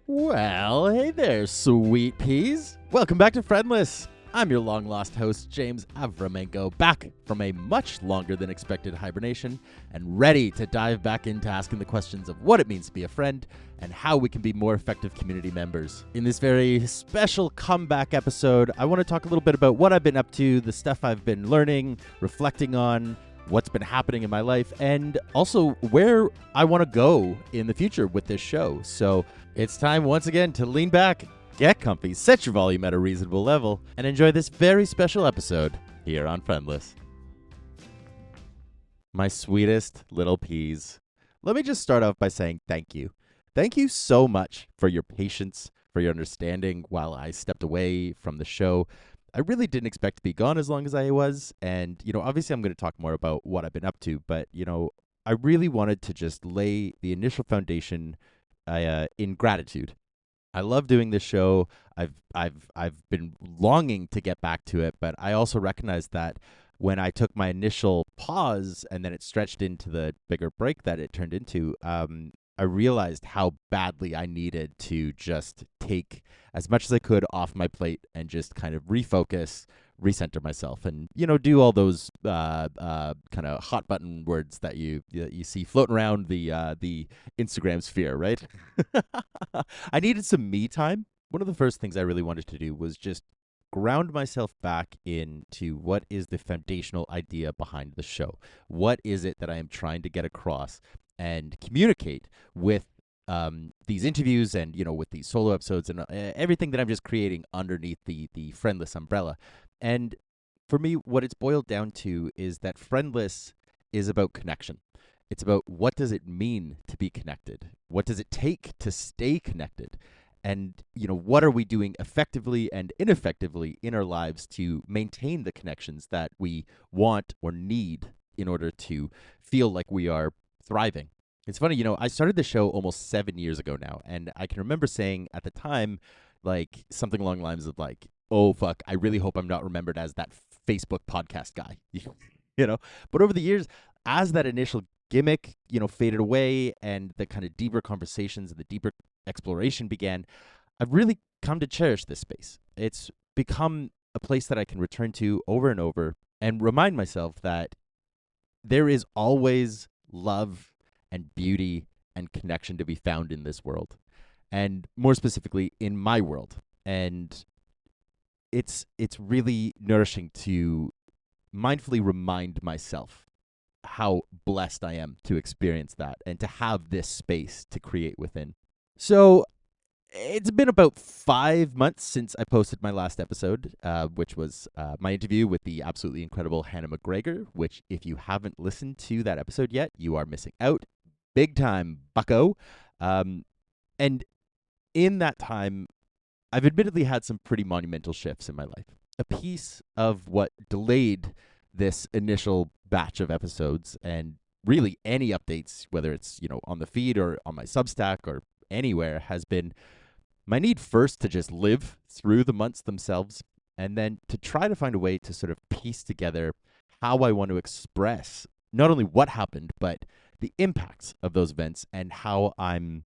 Well, hey there, sweet peas. Welcome back to Friendless. I'm your long-lost host, James Avramenko, back from a much longer than expected hibernation and ready to dive back into asking the questions of what it means to be a friend and how we can be more effective community members. In this very special comeback episode, I want to talk a little bit about what I've been up to, the stuff I've been learning, reflecting on, what's been happening in my life, and also where I want to go in the future with this show. So it's time once again to lean back, get comfy, set your volume at a reasonable level, and enjoy this very special episode here on Friendless. My sweetest little peas. Let me just start off by saying thank you. Thank you so much for your patience, for your understanding while I stepped away from the show. I really didn't expect to be gone as long as I was. And, obviously I'm going to talk more about what I've been up to. But, I really wanted to just lay the initial foundation in gratitude. I love doing this show. I've been longing to get back to it. But I also recognize that when I took my initial pause and then it stretched into the bigger break that it turned into, I realized how badly I needed to just take as much as I could off my plate and just kind of refocus, recenter myself, and do all those kind of hot button words that you see floating around the Instagram sphere, right? I needed some me time. One of the first things I really wanted to do was just ground myself back into what is the foundational idea behind the show. What is it that I am trying to get across and communicate with these interviews and, with these solo episodes and everything that I'm just creating underneath the Friendless umbrella. And for me, what it's boiled down to is that Friendless is about connection. It's about what does it mean to be connected? What does it take to stay connected? And, what are we doing effectively and ineffectively in our lives to maintain the connections that we want or need in order to feel like we are thriving? It's funny, I started the show almost 7 years ago now, and I can remember saying at the time, like, something along the lines of, like, oh, fuck, I really hope I'm not remembered as that Facebook podcast guy, But over the years, as that initial gimmick, faded away and the kind of deeper conversations and the deeper exploration began, I've really come to cherish this space. It's become a place that I can return to over and over and remind myself that there is always love and beauty and connection to be found in this world, and more specifically in my world. And it's really nourishing to mindfully remind myself how blessed I am to experience that and to have this space to create within. So it's been about 5 months since I posted my last episode, which was my interview with the absolutely incredible Hannah McGregor, which if you haven't listened to that episode yet, you are missing out. Big time, bucko. And in that time, I've admittedly had some pretty monumental shifts in my life. A piece of what delayed this initial batch of episodes and really any updates, whether it's, on the feed or on my Substack or anywhere, has been my need first to just live through the months themselves, and then to try to find a way to sort of piece together how I want to express not only what happened, but the impacts of those events and how I'm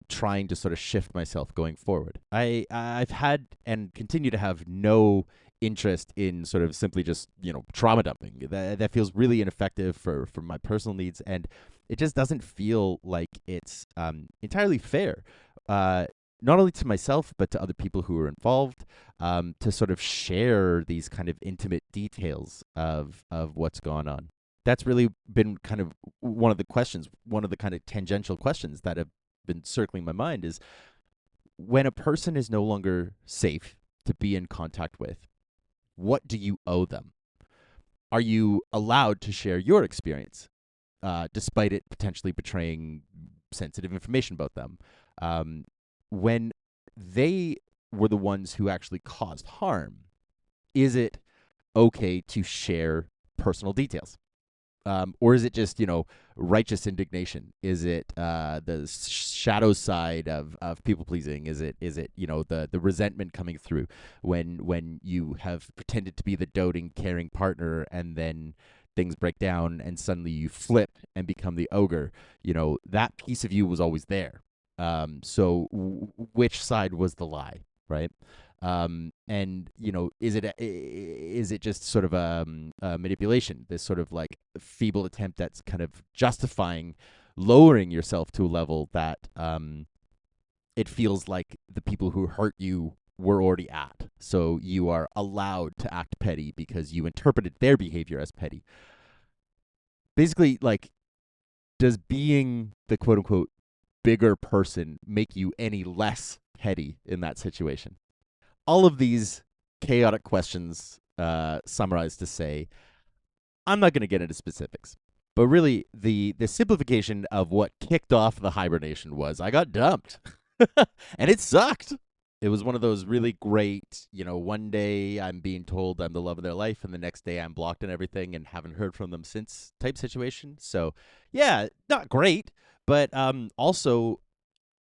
trying to sort of shift myself going forward. I've had and continue to have no interest in sort of simply just, trauma dumping. That feels really ineffective for my personal needs, and it just doesn't feel like it's entirely fair, not only to myself, but to other people who are involved, to sort of share these kind of intimate details of what's gone on. That's really been kind of one of the kind of tangential questions that have been circling my mind is, when a person is no longer safe to be in contact with, what do you owe them? Are you allowed to share your experience, despite it potentially betraying sensitive information about them? When they were the ones who actually caused harm, is it okay to share personal details? Or is it just, righteous indignation? Is it the shadow side of people pleasing? Is it the resentment coming through when you have pretended to be the doting, caring partner, and then things break down and suddenly you flip and become the ogre? That piece of you was always there. So which side was the lie, right? And is it just sort of a manipulation, this sort of like feeble attempt that's kind of justifying lowering yourself to a level that it feels like the people who hurt you were already at. So you are allowed to act petty because you interpreted their behavior as petty. Basically, like, does being the quote unquote bigger person make you any less petty in that situation? All of these chaotic questions summarized to say, I'm not going to get into specifics, but really the simplification of what kicked off the hibernation was I got dumped, and it sucked. It was one of those really great, one day I'm being told I'm the love of their life, and the next day I'm blocked and everything and haven't heard from them since type situation. So, yeah, not great, but also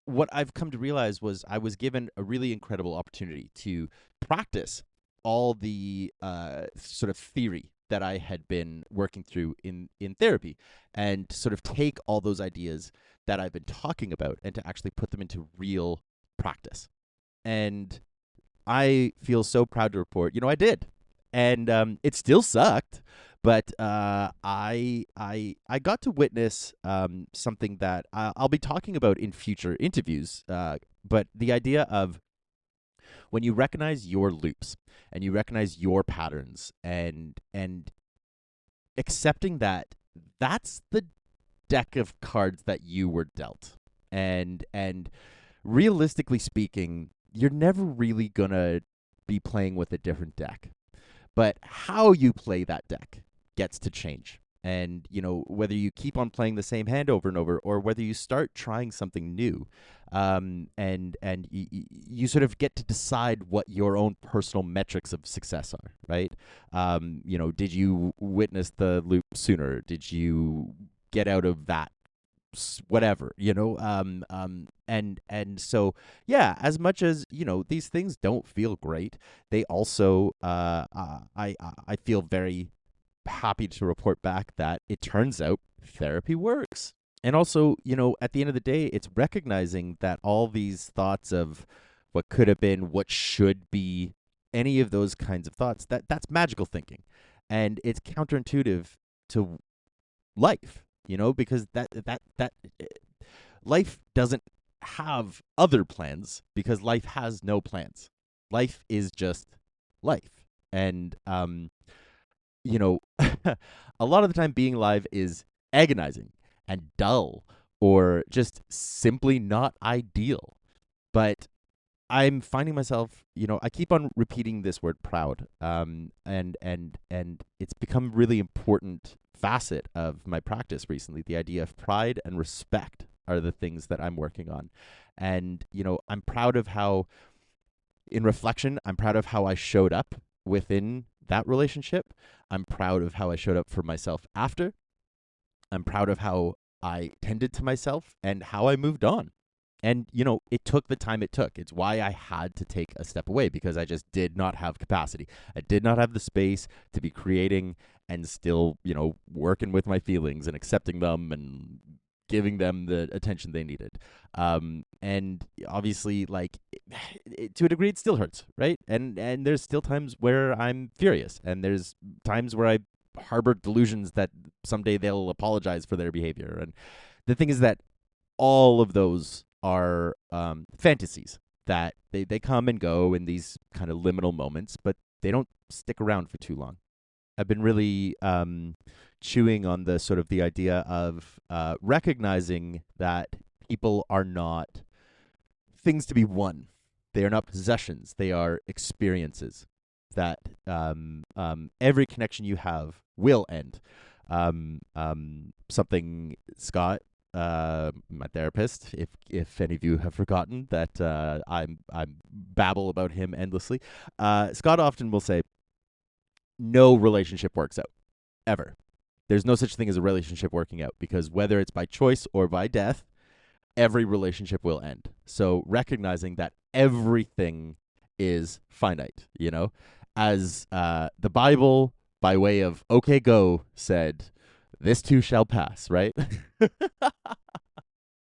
what I've come to realize was I was given a really incredible opportunity to practice all the sort of theory that I had been working through in therapy, and sort of take all those ideas that I've been talking about and to actually put them into real practice. And I feel so proud to report, I did, and it still sucked, but I got to witness something that I'll be talking about in future interviews. But the idea of when you recognize your loops and you recognize your patterns, and accepting that that's the deck of cards that you were dealt, and realistically speaking, you're never really gonna be playing with a different deck. But how you play that deck gets to change. And, whether you keep on playing the same hand over and over, or whether you start trying something new, and you sort of get to decide what your own personal metrics of success are, right? Did you witness the loop sooner? Did you get out of that whatever, and so, yeah, as much as these things don't feel great, they also I feel very happy to report back that it turns out therapy works. And also, at the end of the day, it's recognizing that all these thoughts of what could have been, what should be, any of those kinds of thoughts, that's magical thinking, and it's counterintuitive to life, because that life doesn't have other plans, because life has no plans. Life is just life. And a lot of the time being alive is agonizing and dull, or just simply not ideal. But I'm finding myself, I keep on repeating this word proud, and it's become a really important facet of my practice recently. The idea of pride and respect are the things that I'm working on. And, I'm proud of how, in reflection, I'm proud of how I showed up within that relationship. I'm proud of how I showed up for myself after. I'm proud of how I tended to myself and how I moved on. And, it took the time it took. It's why I had to take a step away, because I just did not have capacity. I did not have the space to be creating and still, working with my feelings and accepting them and giving them the attention they needed. And obviously, like, to a degree, it still hurts, right? And there's still times where I'm furious, and there's times where I harbor delusions that someday they'll apologize for their behavior. And the thing is that all of those are fantasies, that they come and go in these kind of liminal moments, but they don't stick around for too long. I've been really chewing on the sort of the idea of recognizing that people are not things to be won. They are not possessions. They are experiences. That every connection you have will end. Something Scott, my therapist, if any of you have forgotten that I babble about him endlessly, Scott often will say, no relationship works out, ever. There's no such thing as a relationship working out, because whether it's by choice or by death, every relationship will end. So recognizing that everything is finite, as the Bible, by way of okay, go, said, this too shall pass, right?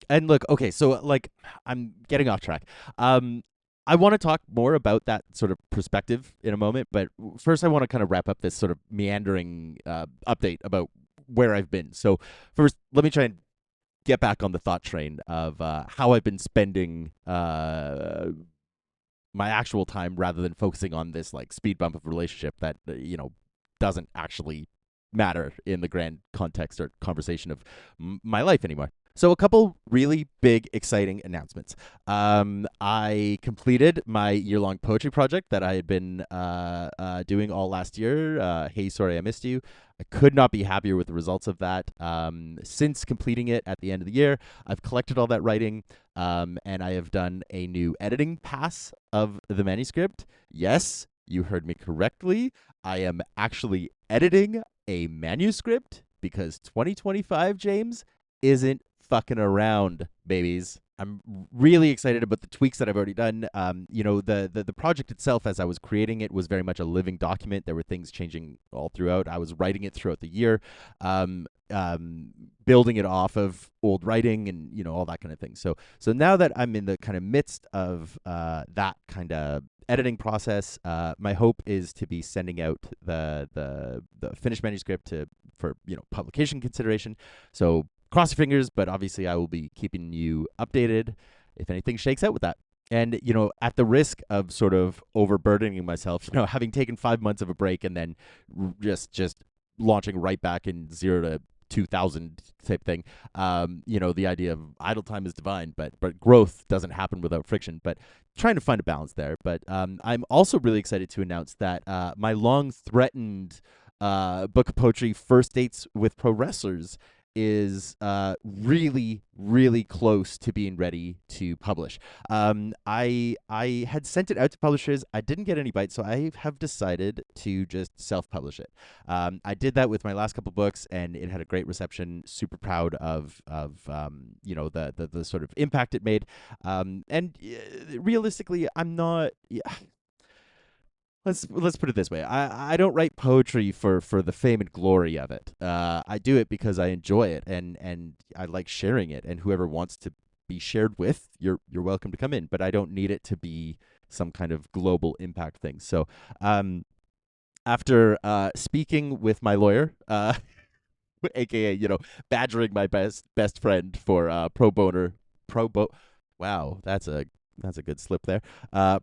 And look, okay, so like I'm getting off track. Um, I want to talk more about that sort of perspective in a moment, but first I want to kind of wrap up this sort of meandering update about where I've been. So first, let me try and get back on the thought train of how I've been spending my actual time rather than focusing on this like speed bump of a relationship that doesn't actually matter in the grand context or conversation of my life anymore. So a couple really big exciting announcements. I completed my year-long poetry project that I had been doing all last year. Hey, sorry I missed you. I could not be happier with the results of that. Since completing it at the end of the year, I've collected all that writing, and I have done a new editing pass of the manuscript. Yes, you heard me correctly. I am actually editing a manuscript because 2025, James, isn't fucking around, babies. I'm really excited about the tweaks that I've already done. The project itself, as I was creating it, was very much a living document. There were things changing all throughout. I was writing it throughout the year, um, building it off of old writing, and all that kind of thing. So now that I'm in the kind of midst of that kind of editing process, my hope is to be sending out the finished manuscript for publication consideration. So cross your fingers, but obviously I will be keeping you updated if anything shakes out with that. And, at the risk of sort of overburdening myself, having taken 5 months of a break and then just launching right back in 0 to 2000 type thing. The idea of idle time is divine, but growth doesn't happen without friction. But trying to find a balance there. But I'm also really excited to announce that my long threatened book of poetry, First Dates with Pro Wrestlers, is really, really close to being ready to publish. I had sent it out to publishers. I didn't get any bites, so I have decided to just self-publish it. I did that with my last couple books, and it had a great reception. Super proud of the sort of impact it made. Realistically, I'm not. Yeah, let's put it this way. I don't write poetry for the fame and glory of it. I do it because I enjoy it, and I like sharing it. And whoever wants to be shared with, you're welcome to come in. But I don't need it to be some kind of global impact thing. So, after speaking with my lawyer, aka badgering my best friend for wow, that's a good slip there.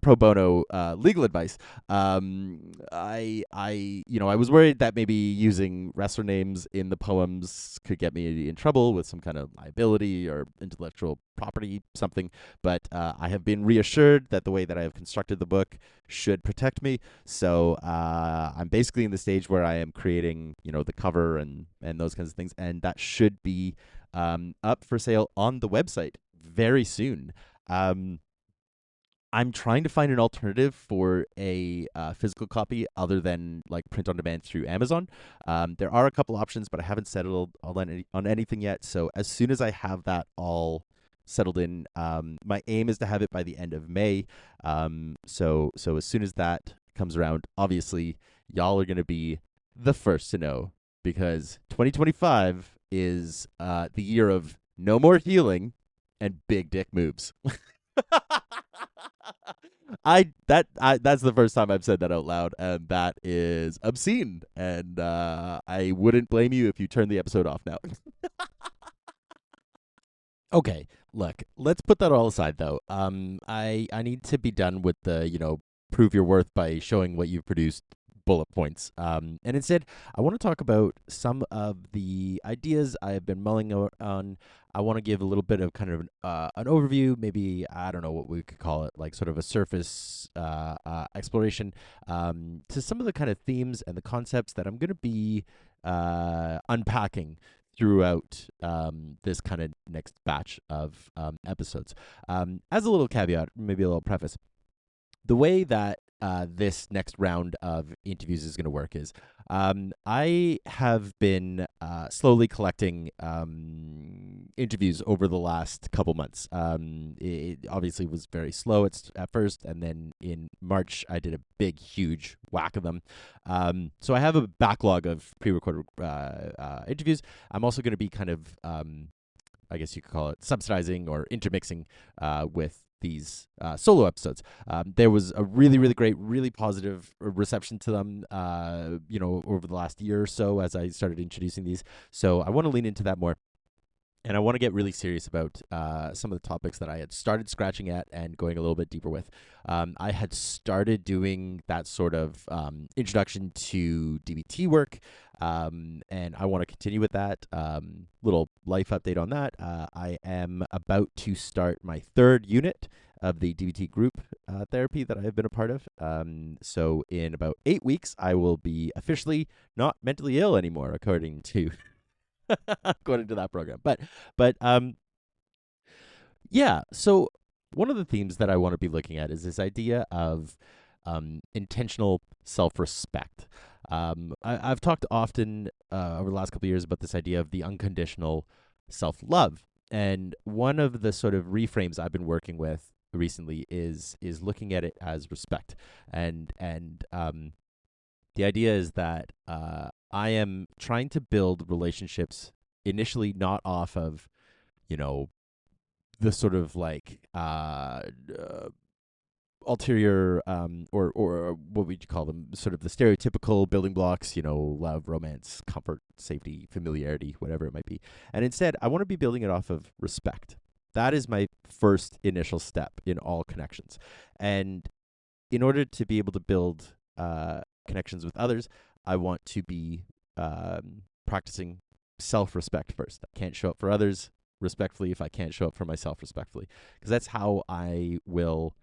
Pro bono legal advice. I was worried that maybe using wrestler names in the poems could get me in trouble with some kind of liability or intellectual property something. But I have been reassured that the way that I have constructed the book should protect me. So I'm basically in the stage where I am creating, the cover and those kinds of things, and that should be up for sale on the website very soon. I'm trying to find an alternative for a physical copy other than like print on demand through Amazon. There are a couple options, but I haven't settled on anything yet. So as soon as I have that all settled in, my aim is to have it by the end of May. So as soon as that comes around, obviously y'all are going to be the first to know, because 2025 is the year of no more healing and big dick moves. That's the first time I've said that out loud, and that is obscene. And I wouldn't blame you if you turn the episode off now. Okay, look, let's put that all aside though. I need to be done with the prove your worth by showing what you've produced bullet points. And instead, I want to talk about some of the ideas I have been mulling on. I want to give a little bit of kind of an overview, maybe, I don't know what we could call it, like sort of a surface exploration to some of the kind of themes and the concepts that I'm going to be unpacking throughout this kind of next batch of episodes. As a little caveat, maybe a little preface, the way that this next round of interviews is going to work is I have been slowly collecting interviews over the last couple months. It obviously was very slow at first, and then in March I did a big, huge whack of them. So I have a backlog of pre-recorded interviews. I'm also going to be kind of I guess you could call it subsidizing or intermixing with these solo episodes. There was a really, really great, really positive reception to them, over the last year or so as I started introducing these. So I want to lean into that more. And I want to get really serious about some of the topics that I had started scratching at and going a little bit deeper with. I had started doing that sort of introduction to DBT work, and I want to continue with that. Little life update on that. I am about to start my third unit of the DBT group therapy that I have been a part of. So in about 8 weeks, I will be officially not mentally ill anymore, according to according to that program. But yeah. So one of the themes that I want to be looking at is this idea of intentional self-respect. I've talked often over the last couple of years about this idea of the unconditional self-love, and one of the sort of reframes I've been working with recently is looking at it as respect, and the idea is that I am trying to build relationships initially not off of, the sort of like ulterior or what would you call them? Sort of the stereotypical building blocks, love, romance, comfort, safety, familiarity, whatever it might be. And instead, I want to be building it off of respect. That is my first initial step in all connections. And in order to be able to build connections with others, I want to be practicing self-respect first. I can't show up for others respectfully if I can't show up for myself respectfully, because that's how I will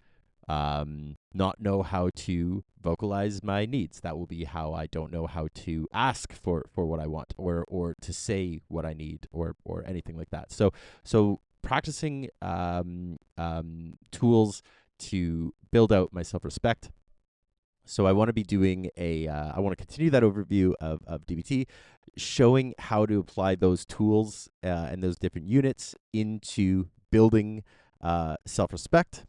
not know how to vocalize my needs. That will be how I don't know how to ask for what I want, or to say what I need, or anything like that. So practicing tools to build out my self-respect. So I want to be doing I want to continue that overview of DBT, showing how to apply those tools and those different units into building self-respect.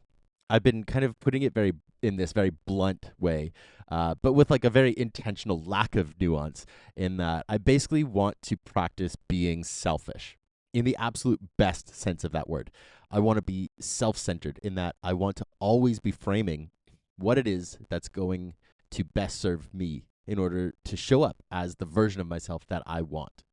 I've been kind of putting it in this very blunt way, but with like a very intentional lack of nuance, in that I basically want to practice being selfish in the absolute best sense of that word. I want to be self-centered in that I want to always be framing what it is that's going to best serve me in order to show up as the version of myself that I want.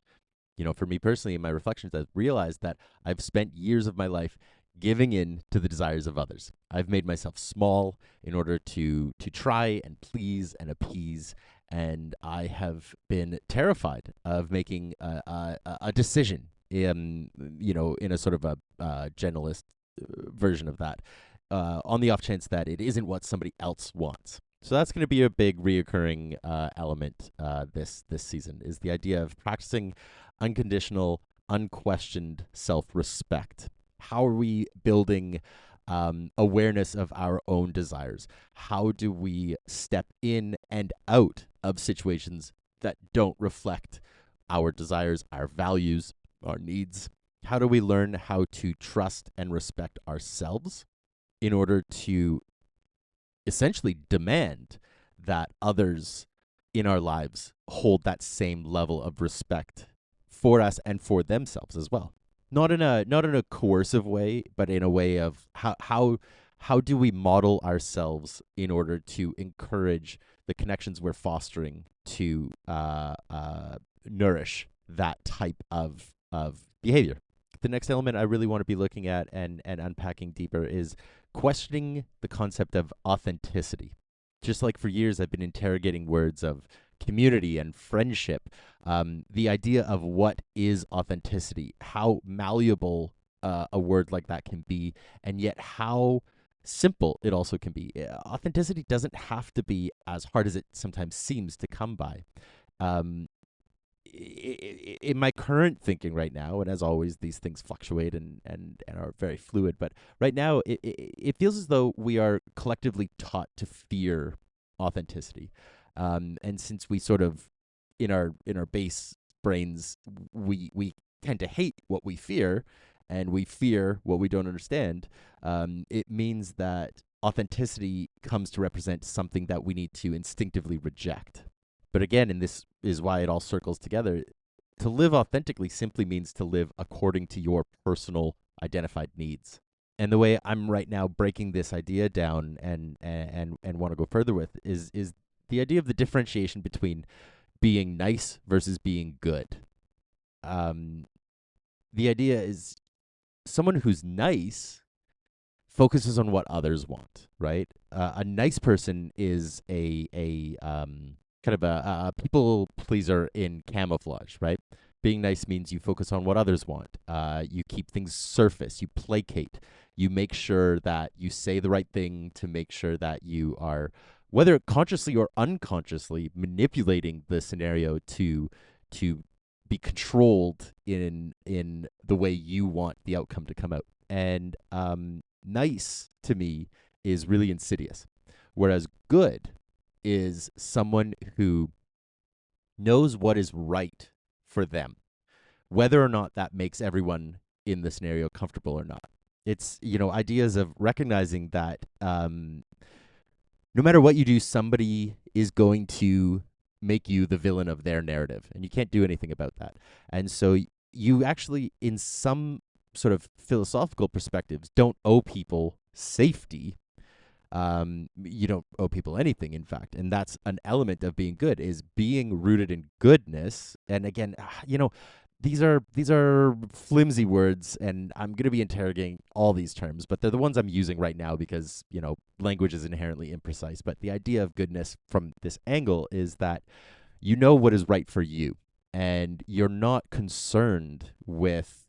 For me personally, in my reflections, I've realized that I've spent years of my life giving in to the desires of others. I've made myself small in order to try and please and appease, and I have been terrified of making a decision in a sort of a generalist version of that, on the off chance that it isn't what somebody else wants. So that's going to be a big reoccurring element this season, is the idea of practicing unconditional, unquestioned self-respect. How are we building awareness of our own desires? How do we step in and out of situations that don't reflect our desires, our values, our needs? How do we learn how to trust and respect ourselves in order to essentially demand that others in our lives hold that same level of respect for us and for themselves as well? Not in a coercive way, but in a way of how do we model ourselves in order to encourage the connections we're fostering to nourish that type of behavior. The next element I really want to be looking at and unpacking deeper is questioning the concept of authenticity. Just like for years I've been interrogating words of community and friendship, the idea of what is authenticity, how malleable a word like that can be, and yet how simple it also can be. Authenticity doesn't have to be as hard as it sometimes seems to come by. In my current thinking right now, and as always, these things fluctuate and are very fluid, but right now it feels as though we are collectively taught to fear authenticity. And since we sort of, in our base brains, we tend to hate what we fear, and we fear what we don't understand, it means that authenticity comes to represent something that we need to instinctively reject. But again, and this is why it all circles together, to live authentically simply means to live according to your personal identified needs. And the way I'm right now breaking this idea down and want to go further with is the idea of the differentiation between being nice versus being good. Um, the idea is someone who's nice focuses on what others want, right? A nice person is a kind of a people pleaser in camouflage, right? Being nice means you focus on what others want. You keep things surface. You placate. You make sure that you say the right thing to make sure that you are, whether consciously or unconsciously, manipulating the scenario to be controlled in the way you want the outcome to come out. And nice to me is really insidious, whereas good is someone who knows what is right for them, whether or not that makes everyone in the scenario comfortable or not. It's, ideas of recognizing that no matter what you do, somebody is going to make you the villain of their narrative, and you can't do anything about that. And so you actually, in some sort of philosophical perspectives, don't owe people safety. You don't owe people anything, in fact, and that's an element of being good, is being rooted in goodness. And again, these are flimsy words, and I'm going to be interrogating all these terms, but they're the ones I'm using right now because language is inherently imprecise. But the idea of goodness from this angle is that you know what is right for you, and you're not concerned with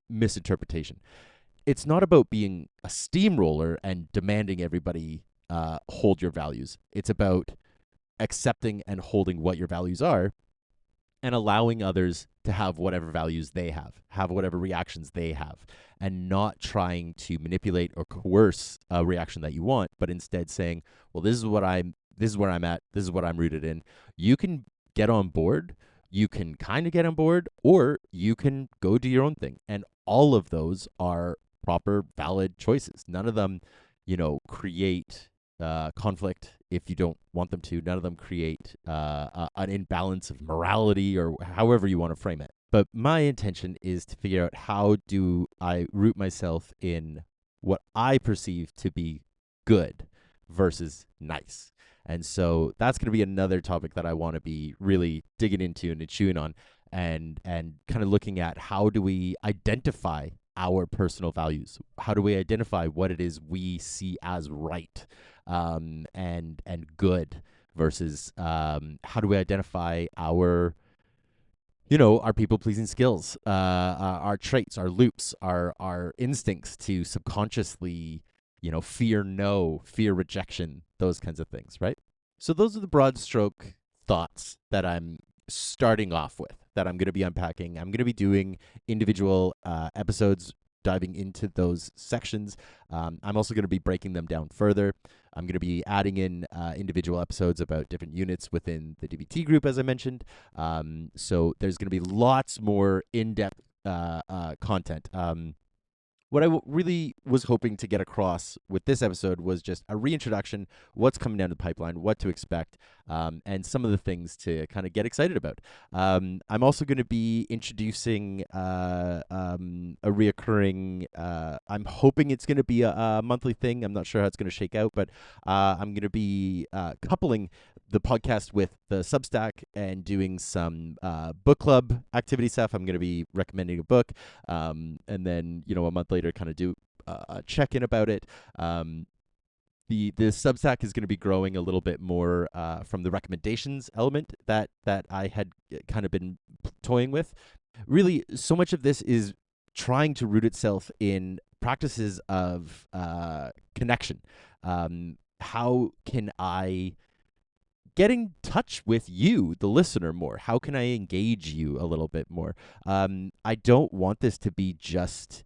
misinterpretation. It's not about being a steamroller and demanding everybody hold your values. It's about accepting and holding what your values are and allowing others to have whatever values they have whatever reactions they have, and not trying to manipulate or coerce a reaction that you want, but instead saying, well, this is where I'm at, this is what I'm rooted in. You can get on board, you can kind of get on board, or you can go do your own thing. And all of those are proper, valid choices. None of them, create conflict if you don't want them to. None of them create an imbalance of morality, or however you want to frame it. But my intention is to figure out, how do I root myself in what I perceive to be good versus nice. And so that's going to be another topic that I want to be really digging into and chewing on, and kind of looking at, how do we identify our personal values? How do we identify what it is we see as right and good versus how do we identify our people-pleasing skills, our traits, our loops, our instincts to subconsciously, fear rejection, those kinds of things, right? So those are the broad stroke thoughts that I'm starting off with, that I'm going to be unpacking. I'm going to be doing individual episodes, diving into those sections. I'm also going to be breaking them down further. I'm going to be adding in individual episodes about different units within the DBT group, as I mentioned. So there's going to be lots more in-depth content. What I really was hoping to get across with this episode was just a reintroduction, what's coming down the pipeline, what to expect, and some of the things to kind of get excited about. I'm also going to be introducing a reoccurring, I'm hoping it's going to be a monthly thing. I'm not sure how it's going to shake out, but I'm going to be coupling the podcast with the Substack and doing some book club activity stuff. I'm going to be recommending a book, and then a month later kind of do a check-in about it. The Substack is going to be growing a little bit more from the recommendations element that I had kind of been toying with. Really, so much of this is trying to root itself in practices of connection. How can I get in touch with you, the listener, more? How can I engage you a little bit more? I don't want this to be just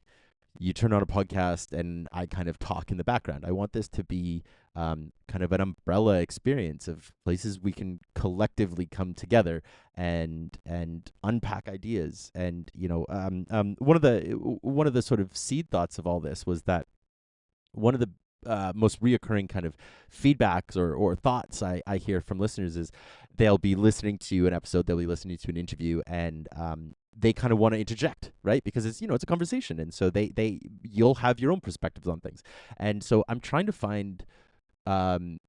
you turn on a podcast and I kind of talk in the background. I want this to be kind of an umbrella experience of places we can collectively come together and unpack ideas. And one of the sort of seed thoughts of all this was that one of the most reoccurring kind of feedbacks or thoughts I hear from listeners is they'll be listening to an episode, they'll be listening to an interview, and they kind of want to interject, right? Because it's it's a conversation, and so you'll have your own perspectives on things, and so I'm trying to find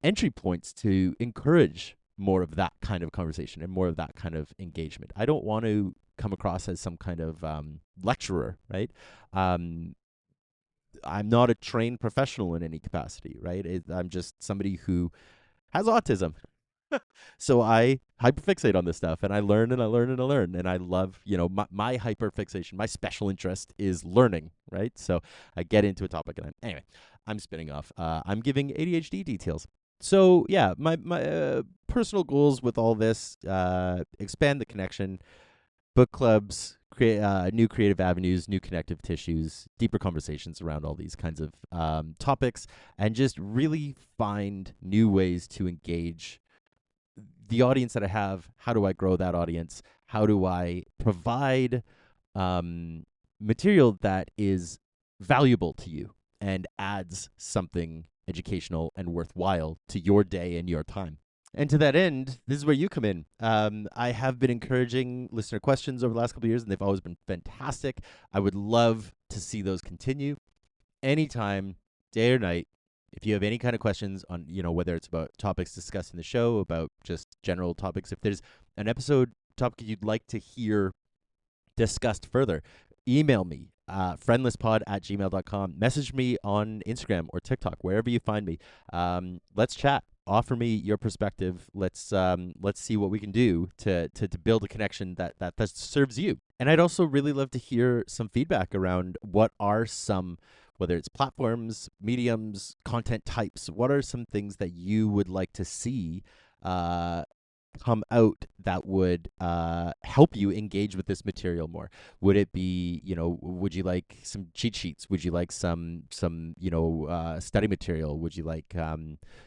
entry points to encourage more of that kind of conversation and more of that kind of engagement. I don't want to come across as some kind of lecturer, right? I'm not a trained professional in any capacity, right? I'm just somebody who has autism. So I hyperfixate on this stuff, and I learn and I learn and I learn, and I love, my hyperfixation, my special interest is learning, right? So I get into a topic, and anyway, I'm spinning off. I'm giving ADHD details. So yeah, my personal goals with all this: expand the connection, book clubs, create new creative avenues, new connective tissues, deeper conversations around all these kinds of topics, and just really find new ways to engage the audience that I have. How do I grow that audience? How do I provide material that is valuable to you and adds something educational and worthwhile to your day and your time? And to that end, this is where you come in. I have been encouraging listener questions over the last couple of years, and they've always been fantastic. I would love to see those continue anytime, day or night. If you have any kind of questions on, whether it's about topics discussed in the show, about just general topics, if there's an episode topic you'd like to hear discussed further, email me, friendlesspod@gmail.com. Message me on Instagram or TikTok, wherever you find me. Let's chat. Offer me your perspective. Let's see what we can do to build a connection that serves you. And I'd also really love to hear some feedback around what are some, whether it's platforms, mediums, content types, what are some things that you would like to see come out that would help you engage with this material more? Would it be, would you like some cheat sheets? Would you like some study material? Would you like,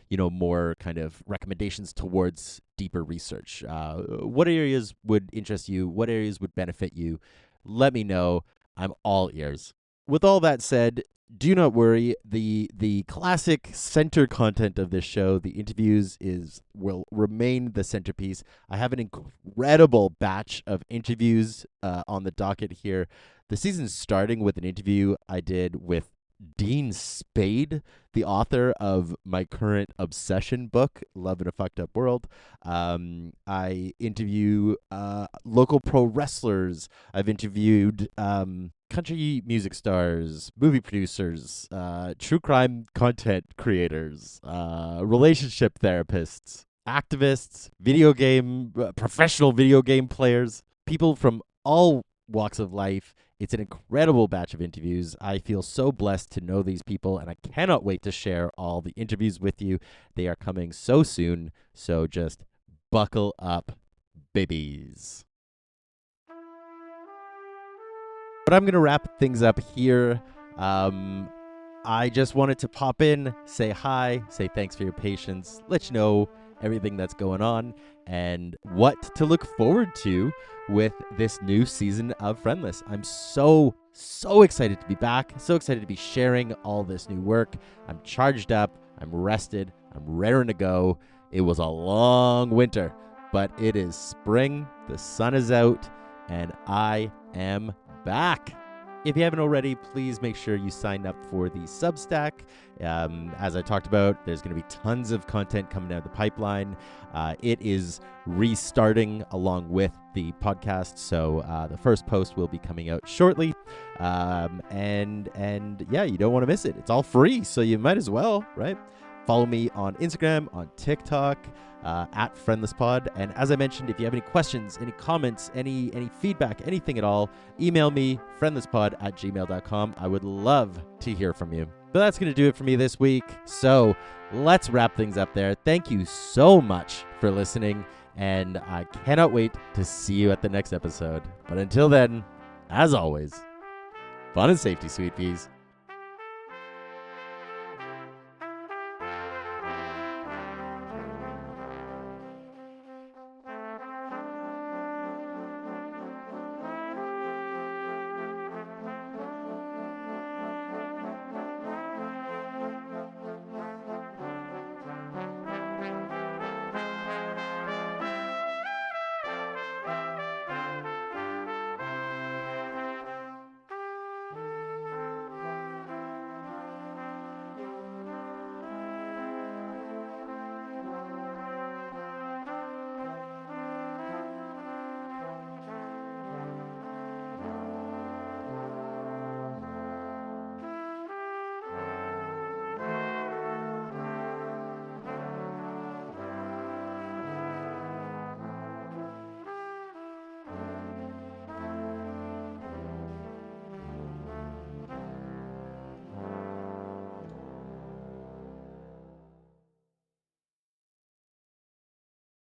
more kind of recommendations towards deeper research? What areas would interest you? What areas would benefit you? Let me know. I'm all ears. With all that said, do not worry. The classic center content of this show, the interviews, will remain the centerpiece. I have an incredible batch of interviews on the docket here. The season's starting with an interview I did with Dean Spade, the author of my current obsession book, Love in a Fucked Up World. I interview local pro wrestlers. I've interviewed country music stars, movie producers, true crime content creators, relationship therapists, activists, professional video game players, people from all walks of life. It's an incredible batch of interviews. I feel so blessed to know these people, and I cannot wait to share all the interviews with you. They are coming so soon, so just buckle up, babies. But I'm going to wrap things up here. I just wanted to pop in, say hi, say thanks for your patience, let you know everything that's going on and what to look forward to with this new season of Friendless. I'm so excited to be back, so excited to be sharing all this new work. I'm charged up, I'm rested, I'm raring to go. It was a long winter, but it is spring, the sun is out, and I am back. If you haven't already, please make sure you sign up for the Substack. As I talked about, there's going to be tons of content coming down the pipeline. It is restarting along with the podcast, so the first post will be coming out shortly. And yeah, you don't want to miss it. It's all free, so you might as well, right? Follow me on Instagram, on TikTok, at FriendlessPod. And as I mentioned, if you have any questions, any comments, any feedback, anything at all, email me, friendlesspod@gmail.com. I would love to hear from you. But that's going to do it for me this week. So let's wrap things up there. Thank you so much for listening, and I cannot wait to see you at the next episode. But until then, as always, fun and safety, sweet peas.